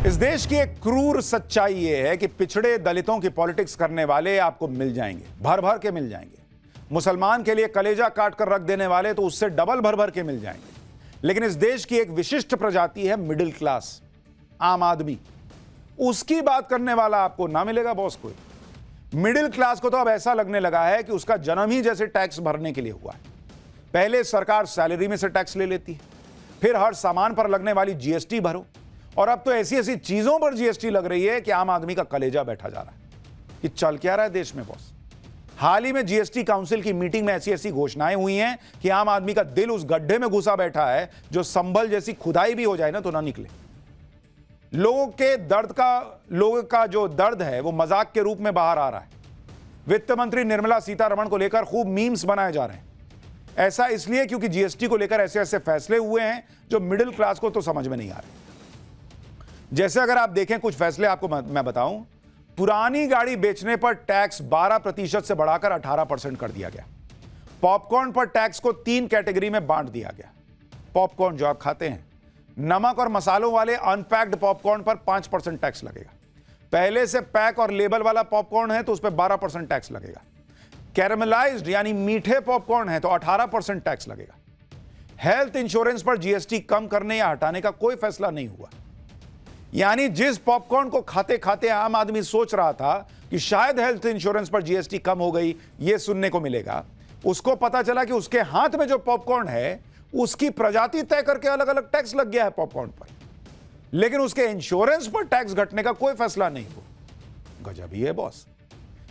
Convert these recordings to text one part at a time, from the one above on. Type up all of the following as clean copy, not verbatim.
इस देश की एक क्रूर सच्चाई यह है कि पिछड़े दलितों की पॉलिटिक्स करने वाले आपको मिल जाएंगे, भर भर के मिल जाएंगे। मुसलमान के लिए कलेजा काट कर रख देने वाले तो उससे डबल भर भर के मिल जाएंगे। लेकिन इस देश की एक विशिष्ट प्रजाति है मिडिल क्लास, आम आदमी। उसकी बात करने वाला आपको ना मिलेगा बॉस कोई। मिडिल क्लास को तो अब ऐसा लगने लगा है कि उसका जन्म ही जैसे टैक्स भरने के लिए हुआ है। पहले सरकार सैलरी में से टैक्स ले लेती है, फिर हर सामान पर लगने वाली जीएसटी भरो, और अब तो ऐसी ऐसी चीजों पर जीएसटी लग रही है कि आम आदमी का कलेजा बैठा जा रहा है कि चल क्या रहा है देश में बॉस। हाल ही में जीएसटी काउंसिल की मीटिंग में ऐसी ऐसी घोषणाएं हुई हैं कि आम आदमी का दिल उस गड्ढे में घुसा बैठा है जो संभल जैसी खुदाई भी हो जाए ना तो ना निकले। लोगों का जो दर्द है वो मजाक के रूप में बाहर आ रहा है। वित्त मंत्री निर्मला सीतारमण को लेकर खूब मीम्स बनाए जा रहे हैं। ऐसा इसलिए क्योंकि जीएसटी को लेकर ऐसे ऐसे फैसले हुए हैं जो मिडिल क्लास को तो समझ में नहीं आ रहे। जैसे अगर आप देखें कुछ फैसले आपको मैं बताऊं, पुरानी गाड़ी बेचने पर टैक्स 12% से बढ़ाकर 18% कर दिया गया। पॉपकॉर्न पर टैक्स को 3 कैटेगरी में बांट दिया गया। पॉपकॉर्न जो आप खाते हैं, नमक और मसालों वाले अनपैक्ड पॉपकॉर्न पर 5% टैक्स लगेगा। पहले से पैक और लेबल वाला पॉपकॉर्न है तो उस पर 12% टैक्स लगेगा। कैरमलाइज्ड यानी मीठे पॉपकॉर्न है तो 18% टैक्स लगेगा। हेल्थ इंश्योरेंस पर जीएसटी कम करने या हटाने का कोई फैसला नहीं हुआ। यानी जिस पॉपकॉर्न को खाते खाते आम आदमी सोच रहा था कि शायद हेल्थ इंश्योरेंस पर जीएसटी कम हो गई, यह सुनने को मिलेगा, उसको पता चला कि उसके हाथ में जो पॉपकॉर्न है उसकी प्रजाति तय करके अलग अलग टैक्स लग गया है पॉपकॉर्न पर, लेकिन उसके इंश्योरेंस पर टैक्स घटने का कोई फैसला नहीं हुआ। गजब ही है बॉस।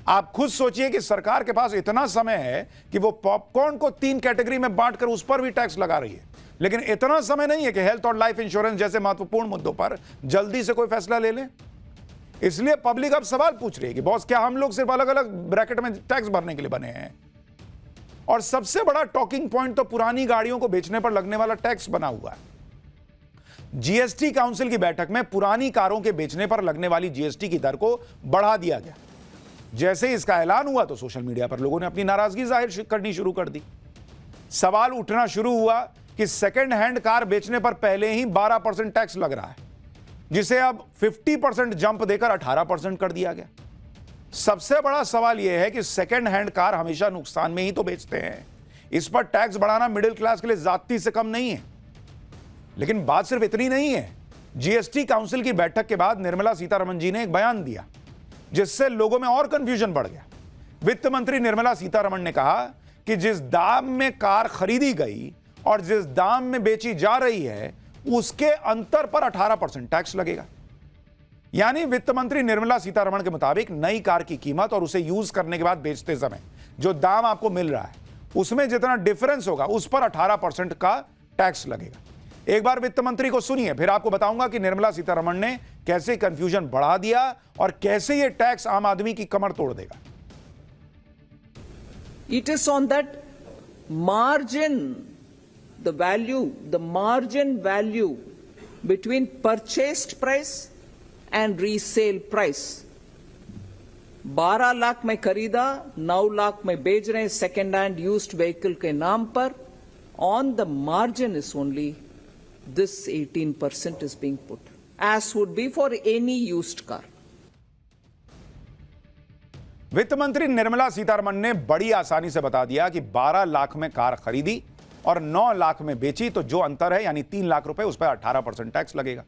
आप खुद सोचिए कि सरकार के पास इतना समय है कि वो पॉपकॉर्न को 3 कैटेगरी में बांटकर उस पर भी टैक्स लगा रही है, लेकिन इतना समय नहीं है कि हेल्थ और लाइफ इंश्योरेंस जैसे महत्वपूर्ण मुद्दों पर जल्दी से कोई फैसला ले लें। इसलिए पब्लिक अब सवाल पूछ रही है कि बॉस क्या हम लोग सिर्फ अलग अलग ब्रैकेट में टैक्स भरने के लिए बने हैं? और सबसे बड़ा टॉकिंग पॉइंट तो पुरानी गाड़ियों को बेचने पर लगने वाला टैक्स बना हुआ है। जीएसटी काउंसिल की बैठक में पुरानी कारों के बेचने पर लगने वाली जीएसटी की दर को बढ़ा दिया गया। जैसे ही इसका ऐलान हुआ तो सोशल मीडिया पर लोगों ने अपनी नाराजगी जाहिर करनी शुरू कर दी। सवाल उठना शुरू हुआ कि सेकेंड हैंड कार बेचने पर पहले ही 12% टैक्स लग रहा है, जिसे अब 50% जंप देकर 18% कर दिया गया। सबसे बड़ा सवाल यह है कि सेकेंड हैंड कार हमेशा नुकसान में ही तो बेचते हैं। इस पर टैक्स बढ़ाना मिडिल क्लास के लिए ज्यादती से कम नहीं है। लेकिन बात सिर्फ इतनी नहीं है। जीएसटी काउंसिल की बैठक के बाद निर्मला सीतारमण जी ने एक बयान दिया जिससे लोगों में और कंफ्यूजन बढ़ गया। वित्त मंत्री निर्मला सीतारमण ने कहा कि जिस दाम में कार खरीदी गई और जिस दाम में बेची जा रही है उसके अंतर पर 18% टैक्स लगेगा। यानी वित्त मंत्री निर्मला सीतारमण के मुताबिक नई कार की कीमत और उसे यूज करने के बाद बेचते समय जो दाम आपको मिल रहा है उसमें जितना डिफरेंस होगा उस पर 18% का टैक्स लगेगा। एक बार वित्त मंत्री को सुनिए, फिर आपको बताऊंगा कि निर्मला सीतारमण ने कैसे कंफ्यूजन बढ़ा दिया और कैसे यह टैक्स आम आदमी की कमर तोड़ देगा। It is on that margin, the margin value between purchased price and resale price. 12 lakh में खरीदा, 9 लाख में बेच रहे हैं सेकेंड हैंड यूज्ड व्हीकल के नाम पर। On the margin is only this 18% is being put, as would be for any used car. वित्त मंत्री निर्मला सीतारमण ने बड़ी आसानी से बता दिया कि 12 लाख में कार खरीदी और 9 लाख में बेची तो जो अंतर है यानी 3 लाख रुपए उस पर 18% टैक्स लगेगा।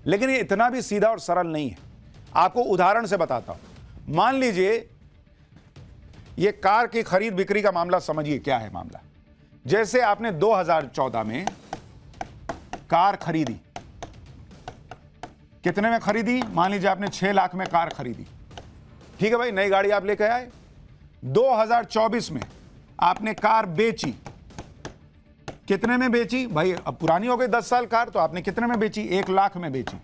लेकिन ये इतना भी सीधा और सरल नहीं है। आपको उदाहरण से बताता हूं। मान लीजिए ये कार की खरीद बिक्री का मामला समझिए क्या है मामला। जैसे आपने 2014 में कार खरीदी, कितने में खरीदी? मान लीजिए आपने 6 लाख में कार खरीदी, ठीक है भाई, नई गाड़ी आप लेकर आए। 2024 में आपने कार बेची, कितने में बेची? भाई अब पुरानी हो गई 10 साल कार, तो आपने कितने में बेची? 1 लाख में बेची।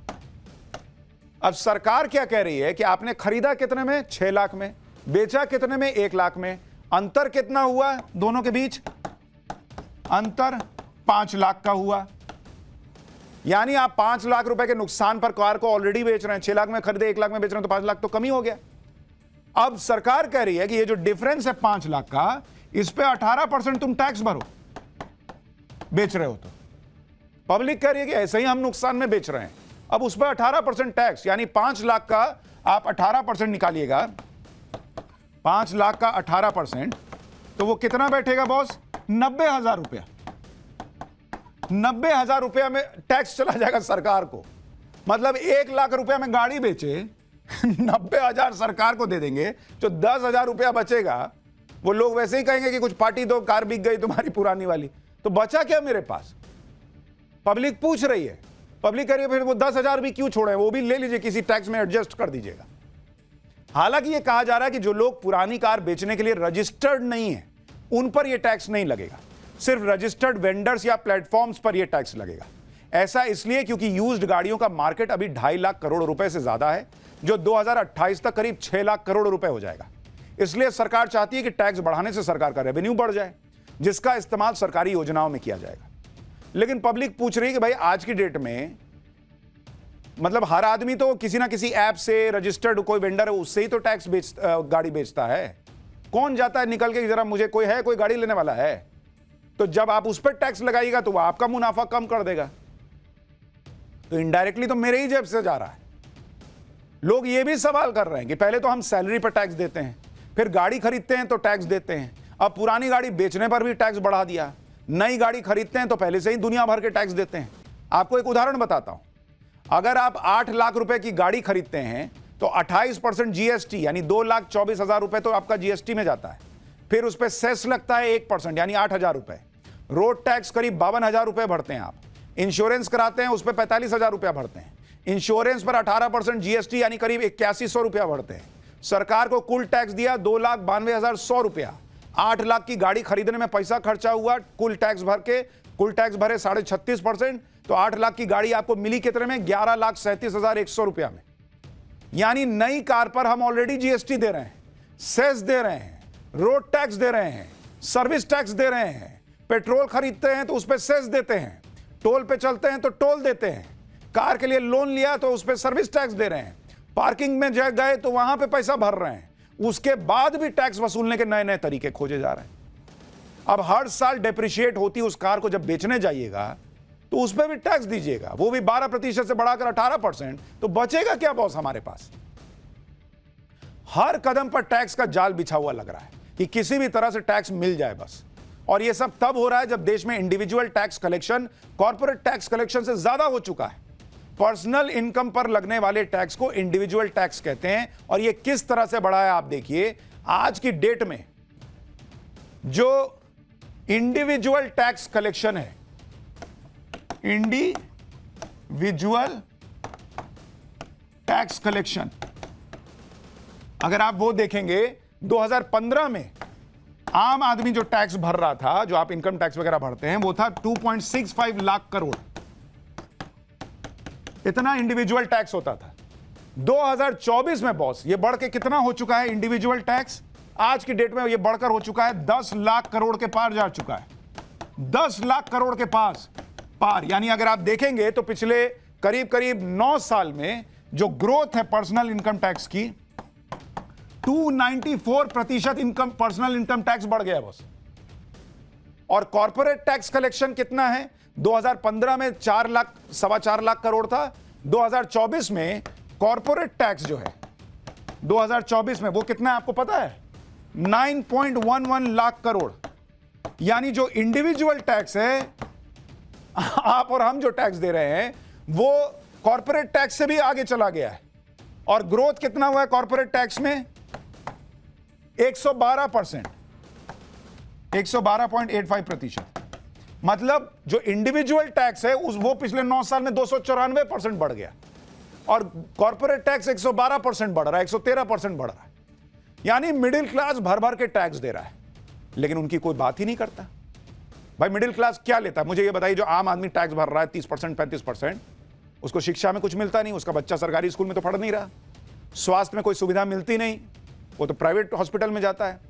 अब सरकार क्या कह रही है कि आपने खरीदा कितने में? 6 लाख में, बेचा कितने में? 1 लाख में। अंतर कितना हुआ दोनों के बीच? अंतर 5 लाख का हुआ। यानी आप 5 लाख रुपए के नुकसान पर कार को ऑलरेडी बेच रहे हैं। 6 लाख में खरीदे, 1 लाख में बेच रहे हैं, तो 5 लाख तो कम ही हो गया। अब सरकार कह रही है कि ये जो डिफरेंस है 5 लाख का, इस पे 18% तुम टैक्स भरो, बेच रहे हो तो। पब्लिक कह रही है कि ऐसे ही हम नुकसान में बेच रहे हैं। अब उस पर 18% टैक्स, यानी 5 लाख का आप 18% निकालिएगा, 5 लाख का 18%, तो वो कितना बैठेगा बॉस? 90,000 रुपया। 90,000 रुपया में टैक्स चला जाएगा सरकार को। मतलब 1 लाख रुपया में गाड़ी बेचे 90,000 सरकार को दे देंगे, जो 10,000 रुपया बचेगा वो लोग वैसे ही कहेंगे कि कुछ पार्टी दो, कार बिक गई तुम्हारी पुरानी वाली, तो बचा क्या मेरे पास? पब्लिक पूछ रही है, पब्लिक कह रही है फिर वो 10,000 भी क्यों छोड़े, वो भी ले लीजिए, किसी टैक्स में एडजस्ट कर दीजिएगा। हालांकि ये कहा जा रहा है कि जो लोग पुरानी कार बेचने के लिए रजिस्टर्ड नहीं है उन पर यह टैक्स नहीं लगेगा, सिर्फ रजिस्टर्ड वेंडर्स या प्लेटफॉर्म्स पर यह टैक्स लगेगा। ऐसा इसलिए क्योंकि यूज्ड गाड़ियों का मार्केट अभी 2.5 लाख करोड़ रुपए से ज्यादा है, जो 2028 तक करीब 6 लाख करोड़ रुपए हो जाएगा। इसलिए सरकार चाहती है कि टैक्स बढ़ाने से सरकार का रेवेन्यू बढ़ जाए, जिसका इस्तेमाल सरकारी योजनाओं में किया जाएगा। लेकिन पब्लिक पूछ रही है कि भाई आज की डेट में मतलब हर आदमी तो किसी ना किसी ऐप से रजिस्टर्ड कोई वेंडर है उससे ही तो टैक्स गाड़ी बेचता है। कौन जाता है निकल के जरा मुझे कोई गाड़ी लेने वाला है, तो जब आप उस पर टैक्स लगाइएगा तो वो आपका मुनाफा कम कर देगा, तो इनडायरेक्टली तो मेरे ही जेब से जा रहा है। लोग ये भी सवाल कर रहे हैं कि पहले तो हम सैलरी पर टैक्स देते हैं, फिर गाड़ी खरीदते हैं तो टैक्स देते हैं, अब पुरानी गाड़ी बेचने पर भी टैक्स बढ़ा दिया, नई गाड़ी खरीदते हैं तो पहले से ही दुनिया भर के टैक्स देते हैं। आपको एक उदाहरण बताता हूं, अगर आप 8 लाख रुपए की गाड़ी खरीदते हैं तो 28% जीएसटी यानी 2,24,000 रुपए तो आपका जीएसटी में जाता है, फिर उस पर सेस लगता है 1% यानी 8,000 रुपए, रोड टैक्स करीब 52,000 रुपए भरते हैं आप, इंश्योरेंस कराते हैं उस पर 45,000 रुपया भरते हैं, इंश्योरेंस पर 18% जीएसटी यानी करीब 8100 रुपया भरते हैं। सरकार को कुल टैक्स दिया 2,92,100 रुपया। 8 लाख की गाड़ी खरीदने में पैसा खर्चा हुआ, कुल टैक्स भरे 36.5%, तो 8 लाख की गाड़ी आपको मिली कितने में? 11,37,100 रुपया में। यानी नई कार पर हम ऑलरेडी जीएसटी दे रहे हैं, सेस दे रहे हैं, रोड टैक्स दे रहे हैं, सर्विस टैक्स दे रहे हैं, पेट्रोल खरीदते हैं तो उस पर सेस देते हैं, टोल पे चलते हैं तो टोल देते हैं, कार के लिए लोन लिया तो उस पर सर्विस टैक्स दे रहे हैं, पार्किंग में गए तो वहां पे पैसा भर रहे हैं, उसके बाद भी टैक्स वसूलने के नए नए तरीके खोजे जा रहे हैं। अब हर साल डेप्रिशिएट होती उस कार को जब बेचने जाइएगा तो उस पर भी टैक्स दीजिएगा, वो भी 12% से बढ़ाकर 18%, तो बचेगा क्या बॉस हमारे पास? हर कदम पर टैक्स का जाल बिछा हुआ लग रहा है कि किसी भी तरह से टैक्स मिल जाए बस। और यह सब तब हो रहा है जब देश में individual tax collection corporate tax collection से ज्यादा हो चुका है। पर्सनल इनकम पर लगने वाले टैक्स को इंडिविजुअल टैक्स कहते हैं, और यह किस तरह से बढ़ा है आप देखिए। आज की डेट में जो इंडिविजुअल टैक्स कलेक्शन है, इंडिविजुअल टैक्स कलेक्शन, अगर आप वो देखेंगे 2015 में आम आदमी जो टैक्स भर रहा था, जो आप इनकम टैक्स वगैरह भरते हैं, वो था 2.65 लाख करोड़। इतना इंडिविजुअल टैक्स होता था। 2024 में बॉस ये बढ़ के कितना हो चुका है इंडिविजुअल टैक्स? आज की डेट में ये बढ़कर हो चुका है 10 लाख करोड़ के पार जा चुका है। 10 लाख करोड़ के पार, यानी अगर आप देखेंगे तो पिछले करीब करीब 9 साल में जो ग्रोथ है पर्सनल इनकम टैक्स की, 294% इनकम पर्सनल इनकम टैक्स बढ़ गया बॉस। और कॉर्पोरेट टैक्स कलेक्शन कितना है? 2015 में 4 लाख करोड़ था। 2024 में कॉर्पोरेट टैक्स जो है 2024 में वो कितना है आपको पता है? 9.11 लाख करोड़। यानी जो इंडिविजुअल टैक्स है, आप और हम जो टैक्स दे रहे हैं, वो कॉर्पोरेट टैक्स से भी आगे चला गया है। और ग्रोथ कितना हुआ है कॉर्पोरेट टैक्स में? 112%, 112.85%। मतलब जो इंडिविजुअल टैक्स है वो पिछले 9 साल में 294% बढ़ गया, और कॉर्पोरेट टैक्स 112% बढ़ रहा है, 113% बढ़ रहा है। यानी मिडिल क्लास भर भर के टैक्स दे रहा है, लेकिन उनकी कोई बात ही नहीं करता। भाई मिडिल क्लास क्या लेता है मुझे ये बताइए? जो आम आदमी टैक्स भर रहा है 30%, 35%, उसको शिक्षा में कुछ मिलता नहीं, उसका बच्चा सरकारी स्कूल में तो पढ़ नहीं रहा, स्वास्थ्य में कोई सुविधा मिलती नहीं, वो तो प्राइवेट हॉस्पिटल में जाता है,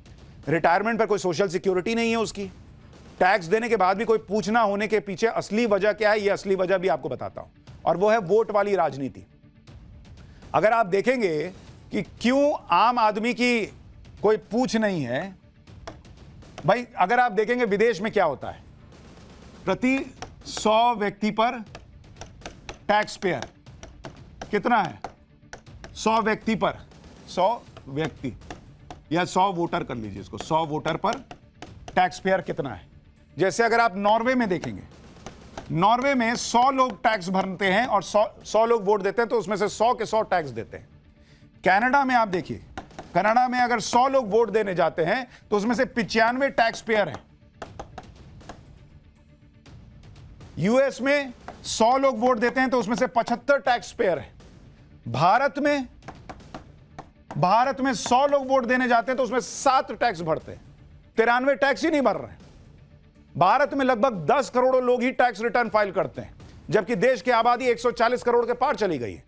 रिटायरमेंट पर कोई सोशल सिक्योरिटी नहीं है उसकी। टैक्स देने के बाद भी कोई पूछना होने के पीछे असली वजह क्या है, ये असली वजह भी आपको बताता हूं, और वो है वोट वाली राजनीति। अगर आप देखेंगे कि क्यों आम आदमी की कोई पूछ नहीं है, भाई अगर आप देखेंगे विदेश में क्या होता है, प्रति 100 व्यक्ति पर टैक्स पेयर कितना है 100 व्यक्ति पर, 100 व्यक्ति या 100 वोटर कर लीजिए इसको, 100 वोटर पर टैक्स पेयर कितना है। जैसे अगर आप नॉर्वे में देखेंगे, नॉर्वे में 100 लोग टैक्स भरते हैं और 100 लोग वोट देते हैं, तो उसमें से 100 के 100 टैक्स देते हैं। कनाडा में आप देखिए, कनाडा में अगर 100 लोग वोट देने जाते हैं तो उसमें से 95 टैक्स पेयर हैं। यूएस में 100 लोग वोट देते हैं तो उसमें से 75 टैक्स पेयर हैं। भारत में 100 लोग वोट देने जाते हैं तो उसमें 7 टैक्स भरते हैं, 93 टैक्स ही नहीं भर रहे हैं। भारत में लगभग 10 करोड़ लोग ही टैक्स रिटर्न फाइल करते हैं, जबकि देश की आबादी 140 करोड़ के पार चली गई है।